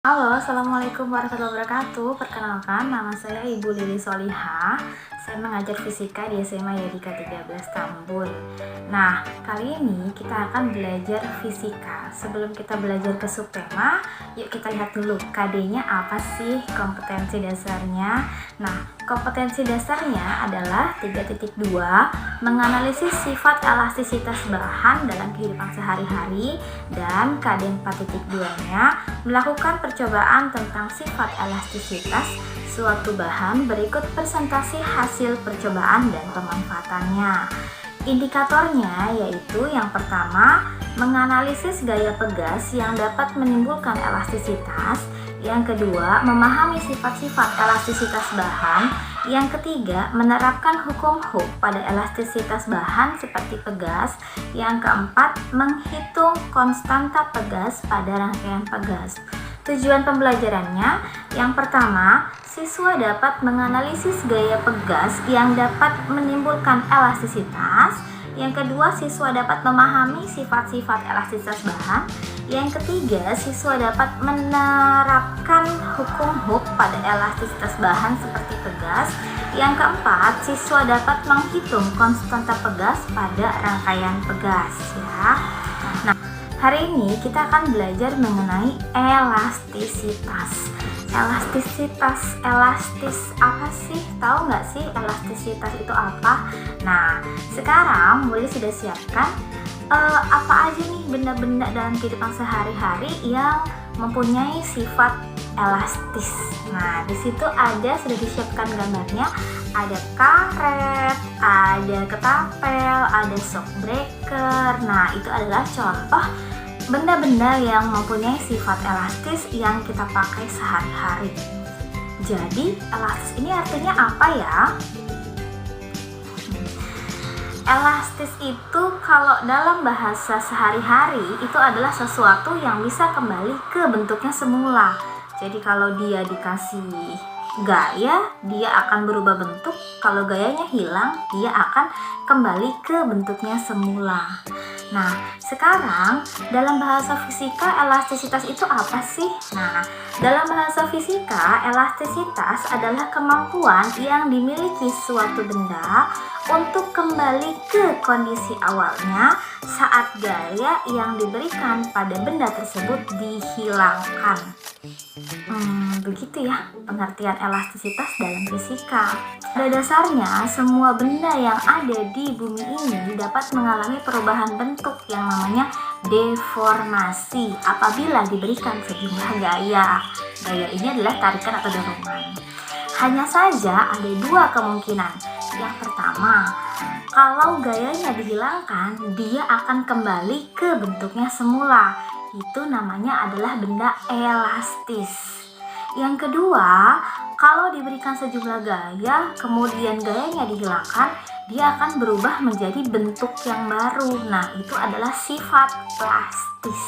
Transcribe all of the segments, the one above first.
Halo, Assalamualaikum warahmatullahi wabarakatuh. Perkenalkan, nama saya Ibu Lili Solihah. Saya mengajar fisika di SMA Yadika 13 Tambun. Nah, kali ini kita akan belajar fisika. Sebelum kita belajar ke subtema, yuk kita lihat dulu KD-nya apa sih, kompetensi dasarnya. Nah, kompetensi dasarnya adalah 3.2, menganalisis sifat elastisitas bahan dalam kehidupan sehari-hari, dan KD 4.2-nya melakukan percobaan tentang sifat elastisitas suatu bahan. Berikut presentasi hasil percobaan dan pemanfaatannya. Indikatornya yaitu yang pertama, menganalisis gaya pegas yang dapat menimbulkan elastisitas. Yang kedua, memahami sifat-sifat elastisitas bahan. Yang ketiga, menerapkan hukum Hooke pada elastisitas bahan seperti pegas. Yang keempat, menghitung konstanta pegas pada rangkaian pegas. Tujuan pembelajarannya, yang pertama, siswa dapat menganalisis gaya pegas yang dapat menimbulkan elastisitas. Yang kedua, siswa dapat memahami sifat-sifat elastisitas bahan. Yang ketiga, siswa dapat menerapkan hukum Hooke pada elastisitas bahan seperti pegas. Yang keempat, siswa dapat menghitung konstanta pegas pada rangkaian pegas, ya. Nah, hari ini kita akan belajar mengenai elastisitas. Elastis apa sih? Tahu nggak sih elastisitas itu apa? Nah, sekarang Willy sudah siapkan apa aja nih benda-benda dalam kehidupan sehari-hari yang mempunyai sifat elastis. Nah, di situ sudah disiapkan gambarnya. Ada karet, ada ketapel, ada shock breaker. Nah, itu adalah contoh benda-benda yang mempunyai sifat elastis yang kita pakai sehari-hari. Jadi, elastis ini artinya apa ya? Elastis itu kalau dalam bahasa sehari-hari itu adalah sesuatu yang bisa kembali ke bentuknya semula. Jadi kalau dia dikasih gaya, dia akan berubah bentuk. Kalau gayanya hilang, dia akan kembali ke bentuknya semula. Nah, sekarang dalam bahasa fisika elastisitas itu apa sih? Nah, dalam bahasa fisika elastisitas adalah kemampuan yang dimiliki suatu benda untuk kembali ke kondisi awalnya saat gaya yang diberikan pada benda tersebut dihilangkan. Begitu ya pengertian elastisitas dalam fisika. Pada dasarnya, semua benda yang ada di bumi ini dapat mengalami perubahan bentuk yang namanya deformasi apabila diberikan sejumlah gaya. Gaya ini adalah tarikan atau dorongan. Hanya saja ada dua kemungkinan. Yang pertama, kalau gayanya dihilangkan, dia akan kembali ke bentuknya semula. Itu namanya adalah benda elastis. Yang kedua, kalau diberikan sejumlah gaya, kemudian gayanya dihilangkan, dia akan berubah menjadi bentuk yang baru. Nah, itu adalah sifat plastis.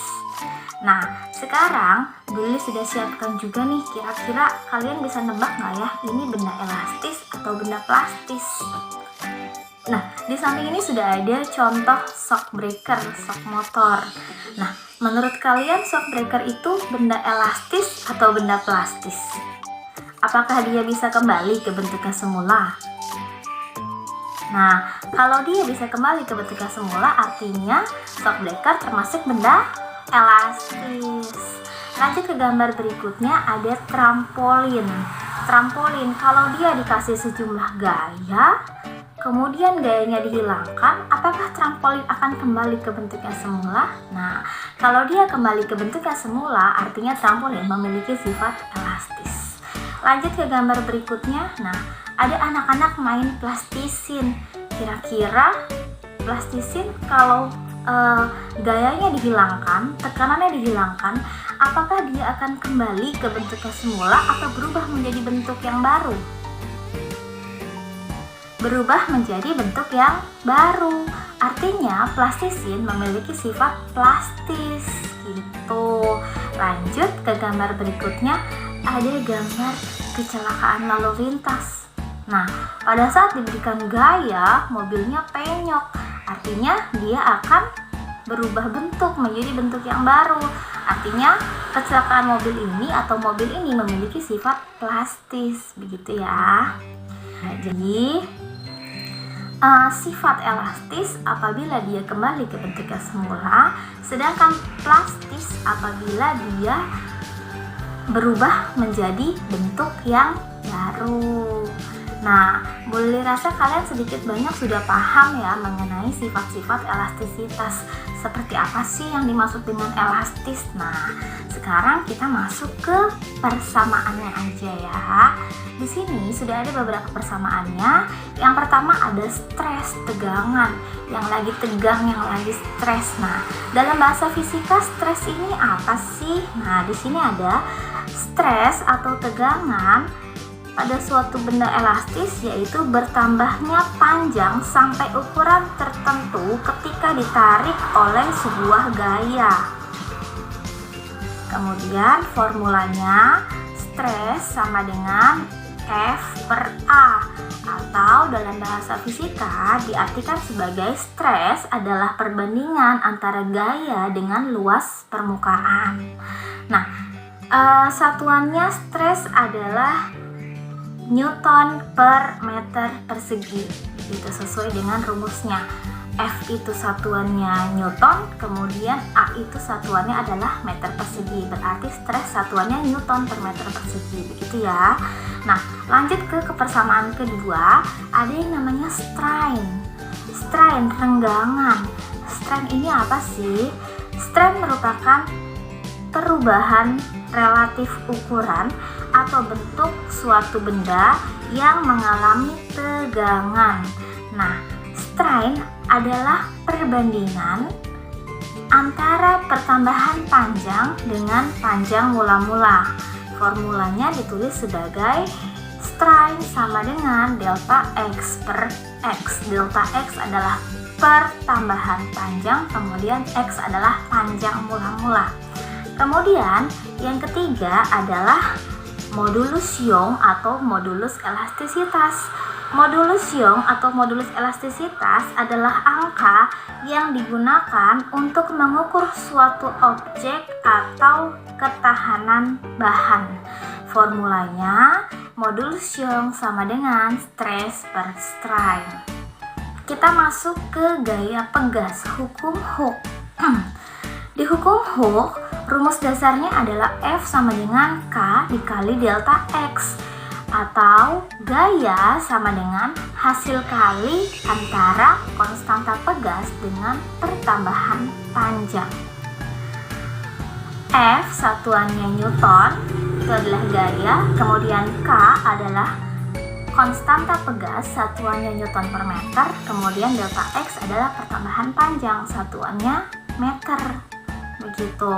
Nah, sekarang Billy sudah siapkan juga nih, kira-kira kalian bisa nebak nggak ya, ini benda elastis atau benda plastis? Nah, di samping ini sudah ada contoh shock breaker, shock motor. Nah, menurut kalian shock breaker itu benda elastis atau benda plastis? Apakah dia bisa kembali ke bentuknya semula? Nah, kalau dia bisa kembali ke bentuknya semula, artinya shock breaker termasuk benda elastis. Lanjut ke gambar berikutnya, ada trampolin. Trampolin, kalau dia dikasih sejumlah gaya, kemudian gayanya dihilangkan, apakah trampolin akan kembali ke bentuknya semula? Nah, kalau dia kembali ke bentuknya semula, artinya trampolin memiliki sifat elastis. Lanjut ke gambar berikutnya. Nah, ada anak-anak main plastisin. Kira-kira plastisin kalau gayanya dihilangkan, tekanannya dihilangkan, apakah dia akan kembali ke bentuknya semula atau berubah menjadi bentuk yang baru? Berubah menjadi bentuk yang baru. Artinya plastisin memiliki sifat plastis gitu. Lanjut ke gambar berikutnya, ada gambar kecelakaan lalu lintas. Nah, pada saat diberikan gaya, mobilnya penyok. Artinya dia akan berubah bentuk menjadi bentuk yang baru. Artinya kecelakaan mobil ini atau mobil ini memiliki sifat plastis, begitu ya. Nah, jadi sifat elastis apabila dia kembali ke bentuknya semula, sedangkan plastis apabila dia berubah menjadi bentuk yang baru. Nah, boleh rasa kalian sedikit banyak sudah paham ya mengenai sifat-sifat elastisitas. Seperti apa sih yang dimaksud dengan elastis? Nah, sekarang kita masuk ke persamaannya aja ya. Di sini sudah ada beberapa persamaannya. Yang pertama ada stres, tegangan, yang lagi tegang, yang lagi stres. Nah, dalam bahasa fisika stres ini apa sih? Nah, di sini ada stres atau tegangan pada suatu benda elastis, yaitu bertambahnya panjang sampai ukuran tertentu ketika ditarik oleh sebuah gaya. Kemudian formulanya stres sama dengan F per A, atau dalam bahasa fisika diartikan sebagai stres adalah perbandingan antara gaya dengan luas permukaan. Nah, satuannya stres adalah Newton per meter persegi, itu sesuai dengan rumusnya. F itu satuannya Newton, kemudian A itu satuannya adalah meter persegi, berarti stres satuannya Newton per meter persegi, begitu ya. Nah, lanjut ke persamaan kedua, ada yang namanya strain. Strain, renggangan. Strain ini apa sih? Strain merupakan perubahan relatif ukuran atau bentuk suatu benda yang mengalami tegangan. Nah, strain adalah perbandingan antara pertambahan panjang dengan panjang mula-mula. Formulanya ditulis sebagai strain sama dengan delta X per X. Delta X adalah pertambahan panjang, kemudian X adalah panjang mula-mula. Kemudian yang ketiga adalah modulus Young atau modulus elastisitas. Modulus Young atau modulus elastisitas adalah angka yang digunakan untuk mengukur suatu objek atau ketahanan bahan. Formulanya modulus Young sama dengan stress per strain. Kita masuk ke gaya pegas, hukum Hooke. Di hukum Hooke, rumus dasarnya adalah F sama dengan K dikali delta X, atau gaya sama dengan hasil kali antara konstanta pegas dengan pertambahan panjang. F satuannya Newton, itu adalah gaya, kemudian K adalah konstanta pegas, satuannya Newton per meter, kemudian delta X adalah pertambahan panjang, satuannya meter. Begitu.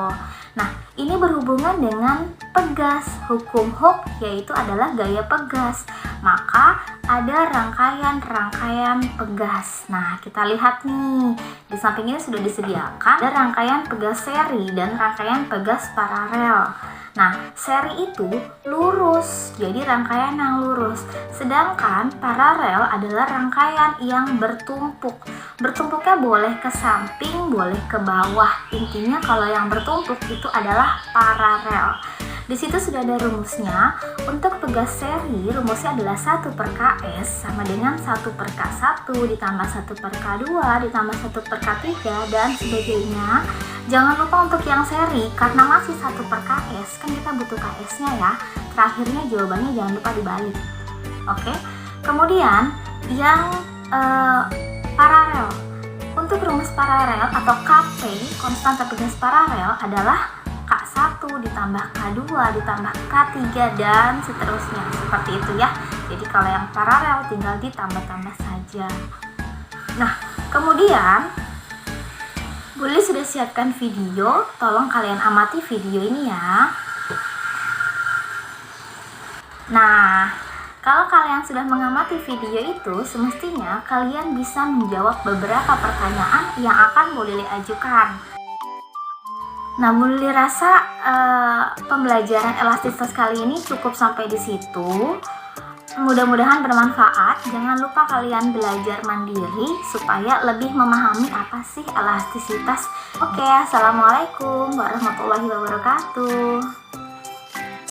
Nah, ini berhubungan dengan pegas. Hukum Hooke yaitu adalah gaya pegas. Maka ada rangkaian-rangkaian pegas. Nah, kita lihat nih. Di samping ini sudah disediakan ada rangkaian pegas seri dan rangkaian pegas paralel. Nah, seri itu lurus, jadi rangkaian yang lurus. Sedangkan paralel adalah rangkaian yang bertumpuk. Bertumpuknya boleh ke samping, boleh ke bawah. Intinya kalau yang bertumpuk itu adalah paralel. Di situ sudah ada rumusnya. Untuk pegas seri, rumusnya adalah 1 per Ks sama dengan 1 per K1 ditambah 1 per K2 ditambah 1 per K3 dan sebagainya. Jangan lupa untuk yang seri, karena masih 1 per Ks, kan kita butuh Ks-nya ya. Terakhirnya jawabannya jangan lupa dibalik. Oke. Kemudian yang paralel. Untuk rumus paralel atau KP, konstanta pegas paralel adalah K1 ditambah K2 ditambah K3 dan seterusnya, seperti itu ya. Jadi kalau yang paralel tinggal ditambah-tambah saja. Nah, kemudian Bully sudah siapkan video, tolong kalian amati video ini ya. Nah, kalau kalian sudah mengamati video itu, semestinya kalian bisa menjawab beberapa pertanyaan yang akan Bully ajukan. Nah, Bully rasa pembelajaran elastisitas kali ini cukup sampai di situ. Mudah-mudahan bermanfaat. Jangan lupa kalian belajar mandiri supaya lebih memahami apa sih elastisitas. Oke, assalamualaikum warahmatullahi wabarakatuh.